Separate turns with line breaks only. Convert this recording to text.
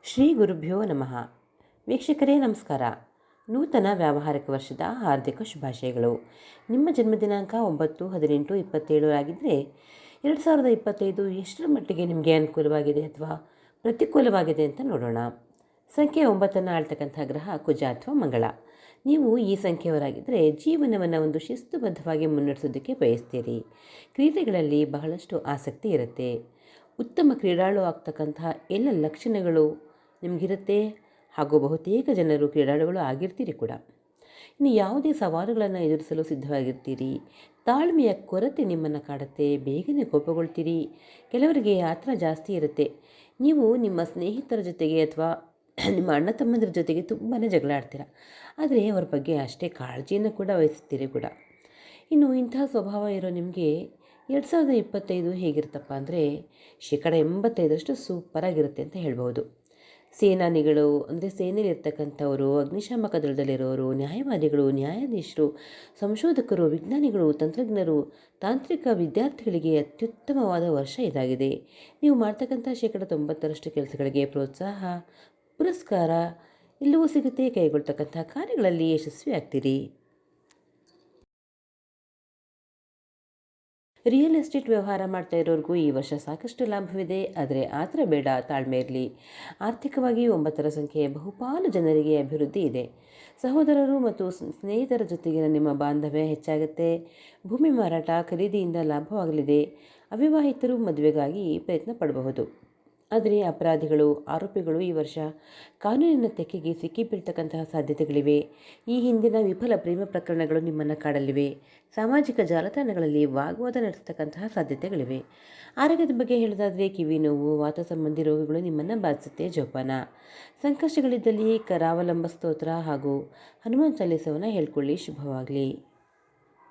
ಶ್ರೀ ಗುರುಭ್ಯೋ ನಮಃ. ವೀಕ್ಷಕರೇ ನಮಸ್ಕಾರ. ನೂತನ ವ್ಯಾವಹಾರಿಕ ವರ್ಷದ ಹಾರ್ದಿಕ ಶುಭಾಶಯಗಳು. ನಿಮ್ಮ ಜನ್ಮದಿನಾಂಕ 9-18-27 ಆಗಿದ್ದರೆ 2025 ಎಷ್ಟರ ಮಟ್ಟಿಗೆ ನಿಮಗೆ ಅನುಕೂಲವಾಗಿದೆ ಅಥವಾ ಪ್ರತಿಕೂಲವಾಗಿದೆ ಅಂತ ನೋಡೋಣ. ಸಂಖ್ಯೆ 9 ಆಳ್ತಕ್ಕಂಥ ಗ್ರಹ ಕುಜ ಅಥವಾ ಮಂಗಳ. ನೀವು ಈ ಸಂಖ್ಯೆಯವರಾಗಿದ್ದರೆ ಜೀವನವನ್ನು ಒಂದು ಶಿಸ್ತುಬದ್ಧವಾಗಿ ಮುನ್ನಡೆಸೋದಕ್ಕೆ ಬಯಸ್ತೀರಿ. ಕ್ರೀಡೆಗಳಲ್ಲಿ ಬಹಳಷ್ಟು ಆಸಕ್ತಿ ಇರುತ್ತೆ. ಉತ್ತಮ ಕ್ರೀಡಾಳು ಆಗ್ತಕ್ಕಂತಹ ಎಲ್ಲ ಲಕ್ಷಣಗಳು ನಿಮಗಿರುತ್ತೆ ಹಾಗೂ ಬಹುತೇಕ ಜನರು ಕ್ರೀಡಾಳುಗಳು ಆಗಿರ್ತೀರಿ ಕೂಡ. ಇನ್ನು ಯಾವುದೇ ಸವಾಲುಗಳನ್ನು ಎದುರಿಸಲು ಸಿದ್ಧವಾಗಿರ್ತೀರಿ. ತಾಳ್ಮೆಯ ಕೊರತೆ ನಿಮ್ಮನ್ನು ಕಾಡುತ್ತೆ, ಬೇಗನೆ ಕೋಪಗೊಳ್ತೀರಿ. ಕೆಲವರಿಗೆ ಆತರ ಜಾಸ್ತಿ ಇರುತ್ತೆ. ನೀವು ನಿಮ್ಮ ಸ್ನೇಹಿತರ ಜೊತೆಗೆ ಅಥವಾ ನಿಮ್ಮ ಅಣ್ಣ ತಮ್ಮಂದಿರ ಜೊತೆಗೆ ತುಂಬಾ ಜಗಳ ಆಡ್ತೀರ, ಆದರೆ ಅವರ ಬಗ್ಗೆ ಅಷ್ಟೇ ಕಾಳಜಿಯನ್ನು ಕೂಡ ವಹಿಸ್ತೀರಿ ಕೂಡ. ಇನ್ನು ಇಂತಹ ಸ್ವಭಾವ ಇರೋ ನಿಮಗೆ 2025 ಹೇಗಿರುತ್ತಪ್ಪ ಅಂದರೆ 85% ಸೂಪರಾಗಿರುತ್ತೆ ಅಂತ ಹೇಳ್ಬೋದು. ಸೇನಾನಿಗಳು ಅಂದರೆ ಸೇನೆಯಲ್ಲಿರ್ತಕ್ಕಂಥವರು, ಅಗ್ನಿಶಾಮಕ ದಳದಲ್ಲಿರೋರು, ನ್ಯಾಯವಾದಿಗಳು, ನ್ಯಾಯಾಧೀಶರು, ಸಂಶೋಧಕರು, ವಿಜ್ಞಾನಿಗಳು, ತಂತ್ರಜ್ಞರು, ತಾಂತ್ರಿಕ ವಿದ್ಯಾರ್ಥಿಗಳಿಗೆ ಅತ್ಯುತ್ತಮವಾದ ವರ್ಷ ಇದಾಗಿದೆ. ನೀವು ಮಾಡ್ತಕ್ಕಂಥ 90% ಕೆಲಸಗಳಿಗೆ ಪ್ರೋತ್ಸಾಹ, ಪುರಸ್ಕಾರ ಎಲ್ಲವೂ ಸಿಗುತ್ತೆ. ಕೈಗೊಳ್ತಕ್ಕಂಥ ಕಾರ್ಯಗಳಲ್ಲಿ ಯಶಸ್ವಿ ಆಗ್ತೀರಿ. ರಿಯಲ್ ಎಸ್ಟೇಟ್ ವ್ಯವಹಾರ ಮಾಡ್ತಾ ಇರೋರಿಗೂ ಈ ವರ್ಷ ಸಾಕಷ್ಟು ಲಾಭವಿದೆ. ಆದರೆ ಆತರ ಬೇಡ, ತಾಳ್ಮೆ ಇರಲಿ. ಆರ್ಥಿಕವಾಗಿ 9 ಸಂಖ್ಯೆ ಬಹುಪಾಲು ಜನರಿಗೆ ಅಭಿವೃದ್ಧಿ ಇದೆ. ಸಹೋದರರು ಮತ್ತು ಸ್ನೇಹಿತರ ಜೊತೆಗಿನ ನಿಮ್ಮ ಬಾಂಧವ್ಯ ಹೆಚ್ಚಾಗುತ್ತೆ. ಭೂಮಿ ಮಾರಾಟ, ಖರೀದಿಯಿಂದ ಲಾಭವಾಗಲಿದೆ. ಅವಿವಾಹಿತರು ಮದುವೆಗಾಗಿ ಪ್ರಯತ್ನ ಪಡಬಹುದು. ಆದರೆ ಅಪರಾಧಿಗಳು, ಆರೋಪಿಗಳು ಈ ವರ್ಷ ಕಾನೂನಿನ ತೆಕ್ಕೆಗೆ ಸಿಕ್ಕಿಬೀಳ್ತಕ್ಕಂತಹ ಸಾಧ್ಯತೆಗಳಿವೆ. ಈ ಹಿಂದಿನ ವಿಫಲ ಪ್ರೇಮ ಪ್ರಕರಣಗಳು ನಿಮ್ಮನ್ನು ಕಾಡಲಿವೆ. ಸಾಮಾಜಿಕ ಜಾಲತಾಣಗಳಲ್ಲಿ ವಾಗ್ವಾದ ನಡೆಸ್ತಕ್ಕಂತಹ ಸಾಧ್ಯತೆಗಳಿವೆ. ಆರೋಗ್ಯದ ಬಗ್ಗೆ ಹೇಳೋದಾದರೆ ಕಿವಿ ನೋವು, ವಾತ ಸಂಬಂಧಿ ರೋಗಗಳು ನಿಮ್ಮನ್ನು ಬಾಧಿಸುತ್ತೆ. ಜೋಪಾನ. ಸಂಕಷ್ಟಗಳಿದ್ದಲ್ಲಿ ಕರಾವಲಂಬ ಸ್ತೋತ್ರ ಹಾಗೂ ಹನುಮಾನ್ ಚಾಲೀಸವನ್ನು ಹೇಳ್ಕೊಳ್ಳಿ. ಶುಭವಾಗಲಿ.